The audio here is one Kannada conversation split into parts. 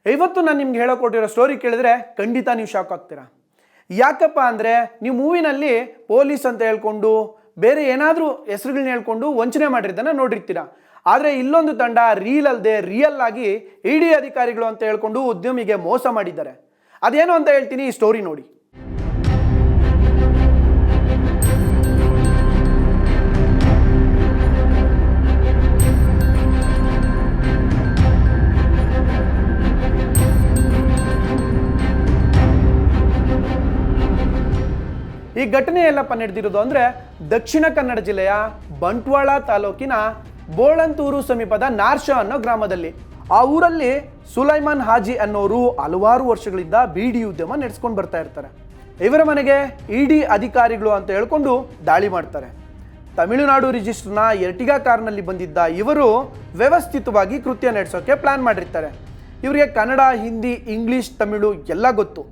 ಇವತ್ತು ನಾನು ನಿಮ್ಗೆ ಹೇಳೋಕೊಟ್ಟಿರೋ ಸ್ಟೋರಿ ಕೇಳಿದ್ರೆ ಖಂಡಿತ ನೀವು ಶಾಕ್ ಆಗ್ತೀರಾ. ಯಾಕಪ್ಪ ಅಂದರೆ ನೀವು ಮೂವಿನಲ್ಲಿ ಪೊಲೀಸ್ ಅಂತ ಹೇಳ್ಕೊಂಡು ಬೇರೆ ಏನಾದರೂ ಹೆಸರುಗಳನ್ನ ಹೇಳ್ಕೊಂಡು ವಂಚನೆ ಮಾಡಿರೋದನ್ನು ನೋಡಿರ್ತೀರಾ. ಆದರೆ ಇಲ್ಲೊಂದು ತಂಡ ರೀಲ್ ಅಲ್ಲದೆ ರಿಯಲ್ ಆಗಿ ಇಡಿ ಅಧಿಕಾರಿಗಳು ಅಂತ ಹೇಳ್ಕೊಂಡು ಉದ್ಯಮಿಗೆ ಮೋಸ ಮಾಡಿದ್ದಾರೆ. ಅದೇನು ಅಂತ ಹೇಳ್ತೀನಿ, ಈ ಸ್ಟೋರಿ ನೋಡಿ. ಈ ಘಟನೆ ಎಲ್ಲಪ್ಪ ನಡೆದಿರೋದು ಅಂದರೆ ದಕ್ಷಿಣ ಕನ್ನಡ ಜಿಲ್ಲೆಯ ಬಂಟ್ವಾಳ ತಾಲೂಕಿನ ಬೋಳಂತೂರು ಸಮೀಪದ ನಾರ್ಷಾ ಅನ್ನೋ ಗ್ರಾಮದಲ್ಲಿ. ಆ ಊರಲ್ಲಿ ಸುಲೈಮಾನ್ ಹಾಜಿ ಅನ್ನೋರು ಹಲವಾರು ವರ್ಷಗಳಿಂದ ಬೀಡಿ ಉದ್ಯಮ ನಡೆಸ್ಕೊಂಡು ಬರ್ತಾ ಇರ್ತಾರೆ. ಇವರ ಮನೆಗೆ ಇಡಿ ಅಧಿಕಾರಿಗಳು ಅಂತ ಹೇಳ್ಕೊಂಡು ದಾಳಿ ಮಾಡ್ತಾರೆ. ತಮಿಳುನಾಡು ರಿಜಿಸ್ಟರ್ನ ಎರ್ಟಿಗಾ ಕಾರ್ನಲ್ಲಿ ಬಂದಿದ್ದ ಇವರು ವ್ಯವಸ್ಥಿತವಾಗಿ ಕೃತ್ಯ ನಡೆಸೋಕೆ ಪ್ಲಾನ್ ಮಾಡಿರ್ತಾರೆ. ಇವರಿಗೆ ಕನ್ನಡ, ಹಿಂದಿ, ಇಂಗ್ಲೀಷ್, ತಮಿಳು ಎಲ್ಲ ಗೊತ್ತು.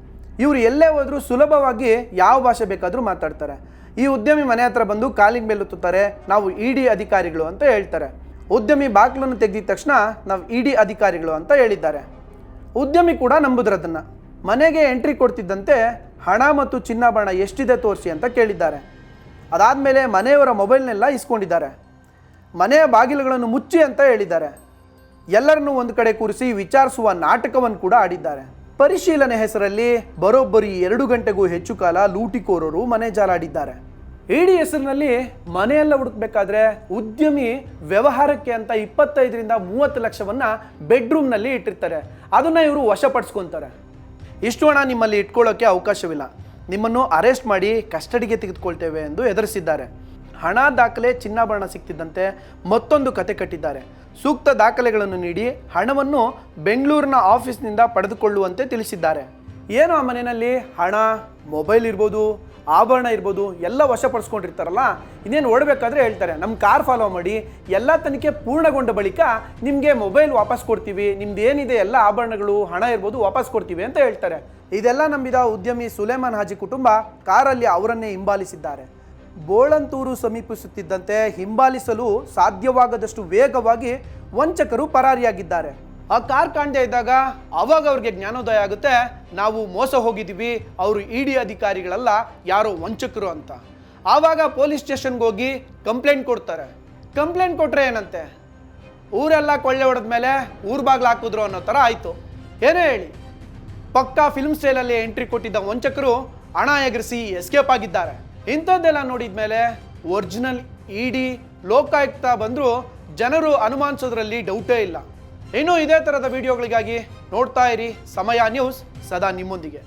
ಇವರು ಎಲ್ಲೇ ಹೋದರೂ ಸುಲಭವಾಗಿ ಯಾವ ಭಾಷೆ ಬೇಕಾದರೂ ಮಾತಾಡ್ತಾರೆ. ಈ ಉದ್ಯಮಿ ಮನೆ ಹತ್ರ ಬಂದು ಕಾಲಿಂಗ್ ಬೆಲ್ ಒತ್ತುತ್ತಾರೆ. ನಾವು ಇಡಿ ಅಧಿಕಾರಿಗಳು ಅಂತ ಹೇಳ್ತಾರೆ. ಉದ್ಯಮಿ ಬಾಗಿಲನ್ನು ತೆಗೆದಿದ ತಕ್ಷಣ ನಾವು ಇಡಿ ಅಧಿಕಾರಿಗಳು ಅಂತ ಹೇಳಿದ್ದಾರೆ. ಉದ್ಯಮಿ ಕೂಡ ನಂಬುದ್ರದನ್ನು. ಮನೆಗೆ ಎಂಟ್ರಿ ಕೊಡ್ತಿದ್ದಂತೆ ಹಣ ಮತ್ತು ಚಿನ್ನಾಭರಣ ಎಷ್ಟಿದೆ ತೋರಿಸಿ ಅಂತ ಕೇಳಿದ್ದಾರೆ. ಅದಾದಮೇಲೆ ಮನೆಯವರ ಮೊಬೈಲ್ನೆಲ್ಲ ಇಸ್ಕೊಂಡಿದ್ದಾರೆ. ಮನೆಯ ಬಾಗಿಲುಗಳನ್ನು ಮುಚ್ಚಿ ಅಂತ ಹೇಳಿದ್ದಾರೆ. ಎಲ್ಲರನ್ನೂ ಒಂದು ಕಡೆ ಕೂರಿಸಿ ವಿಚಾರಿಸುವ ನಾಟಕವನ್ನು ಕೂಡ ಆಡಿದ್ದಾರೆ. ಪರಿಶೀಲನೆ ಹೆಸರಲ್ಲಿ ಬರೋಬ್ಬರಿ 2 ಗಂಟೆಗೂ ಹೆಚ್ಚು ಕಾಲ ಲೂಟಿಕೋರರು ಮನೆ ಜಾಲಾಡಿದ್ದಾರೆ. ಇಡಿ ಹೆಸರಿನಲ್ಲಿ ಮನೆಯೆಲ್ಲ ಹುಡುಕ್ಬೇಕಾದ್ರೆ ಉದ್ಯಮಿ ವ್ಯವಹಾರಕ್ಕೆ ಅಂತ 25ರಿಂದ 30 ಲಕ್ಷವನ್ನು ಬೆಡ್ರೂಮ್ನಲ್ಲಿ ಇಟ್ಟಿರ್ತಾರೆ. ಅದನ್ನು ಇವರು ವಶಪಡಿಸ್ಕೊತಾರೆ. ಇಷ್ಟು ಹಣ ನಿಮ್ಮಲ್ಲಿ ಇಟ್ಕೊಳ್ಳೋಕ್ಕೆ ಅವಕಾಶವಿಲ್ಲ, ನಿಮ್ಮನ್ನು ಅರೆಸ್ಟ್ ಮಾಡಿ ಕಸ್ಟಡಿಗೆ ತೆಗೆದುಕೊಳ್ತೇವೆ ಎಂದು ಹೆದರಿಸಿದ್ದಾರೆ. ಹಣ, ದಾಖಲೆ, ಚಿನ್ನಾಭರಣ ಸಿಕ್ತಿದ್ದಂತೆ ಮತ್ತೊಂದು ಕತೆ ಕಟ್ಟಿದ್ದಾರೆ. ಸೂಕ್ತ ದಾಖಲೆಗಳನ್ನು ನೀಡಿ ಹಣವನ್ನು ಬೆಂಗಳೂರಿನ ಆಫೀಸ್ನಿಂದ ಪಡೆದುಕೊಳ್ಳುವಂತೆ ತಿಳಿಸಿದ್ದಾರೆ. ಏನು ಆ ಮನೆಯಲ್ಲಿ ಹಣ, ಮೊಬೈಲ್ ಇರ್ಬೋದು, ಆಭರಣ ಇರ್ಬೋದು ಎಲ್ಲ ವಶಪಡಿಸ್ಕೊಂಡಿರ್ತಾರಲ್ಲ, ಇನ್ನೇನು ಓಡಬೇಕಾದ್ರೆ ಹೇಳ್ತಾರೆ ನಮ್ಮ ಕಾರ್ ಫಾಲೋ ಮಾಡಿ, ಎಲ್ಲ ತನಿಖೆ ಪೂರ್ಣಗೊಂಡ ಬಳಿಕ ನಿಮಗೆ ಮೊಬೈಲ್ ವಾಪಸ್ ಕೊಡ್ತೀವಿ, ನಿಮ್ದು ಏನಿದೆ ಎಲ್ಲ ಆಭರಣಗಳು, ಹಣ ಇರ್ಬೋದು ವಾಪಸ್ ಕೊಡ್ತೀವಿ ಅಂತ ಹೇಳ್ತಾರೆ. ಇದೆಲ್ಲ ನಂಬಿದ ಉದ್ಯಮಿ ಸುಲೇಮಾನ್ ಹಾಜಿ ಕುಟುಂಬ ಕಾರಲ್ಲಿ ಅವರನ್ನೇ ಹಿಂಬಾಲಿಸಿದ್ದಾರೆ. ಬೋಳಂತೂರು ಸಮೀಪಿಸುತ್ತಿದ್ದಂತೆ ಹಿಂಬಾಲಿಸಲು ಸಾಧ್ಯವಾಗದಷ್ಟು ವೇಗವಾಗಿ ವಂಚಕರು ಪರಾರಿಯಾಗಿದ್ದಾರೆ. ಆ ಕಾರ್ ಕಾಣದೇ ಇದ್ದಾಗ ಅವಾಗ ಅವ್ರಿಗೆ ಜ್ಞಾನೋದಯ ಆಗುತ್ತೆ, ನಾವು ಮೋಸ ಹೋಗಿದ್ದೀವಿ, ಅವರು ಇಡಿ ಅಧಿಕಾರಿಗಳಲ್ಲ, ಯಾರೋ ವಂಚಕರು ಅಂತ. ಆವಾಗ ಪೊಲೀಸ್ ಸ್ಟೇಷನ್ಗೆ ಹೋಗಿ ಕಂಪ್ಲೇಂಟ್ ಕೊಡ್ತಾರೆ. ಕಂಪ್ಲೇಂಟ್ ಕೊಟ್ಟರೆ ಏನಂತೆ, ಊರೆಲ್ಲ ಕೊಳ್ಳೆ ಹೊಡೆದ ಮೇಲೆ ಊರು ಬಾಗ್ಲು ಹಾಕಿದ್ರು ಅನ್ನೋ ಥರ ಆಯಿತು. ಏನೇ ಹೇಳಿ, ಪಕ್ಕಾ ಫಿಲ್ಮ್ ಸ್ಟೈಲಲ್ಲಿ ಎಂಟ್ರಿ ಕೊಟ್ಟಿದ್ದ ವಂಚಕರು ಹಣ ಎಗರಿಸಿ ಎಸ್ಕೇಪ್ ಆಗಿದ್ದಾರೆ. ಇಂಥದ್ದೆಲ್ಲ ನೋಡಿದ ಮೇಲೆ ಒರಿಜಿನಲ್ ಇಡಿ, ಲೋಕಾಯುಕ್ತ ಬಂದರೂ ಜನರು ಅನುಮಾನಿಸೋದ್ರಲ್ಲಿ ಡೌಟೇ ಇಲ್ಲ. ಇನ್ನು ಇದೇ ಥರದ ವಿಡಿಯೋಗಳಿಗಾಗಿ ನೋಡ್ತಾ ಇರಿ ಸಮಯ ನ್ಯೂಸ್, ಸದಾ ನಿಮ್ಮೊಂದಿಗೆ.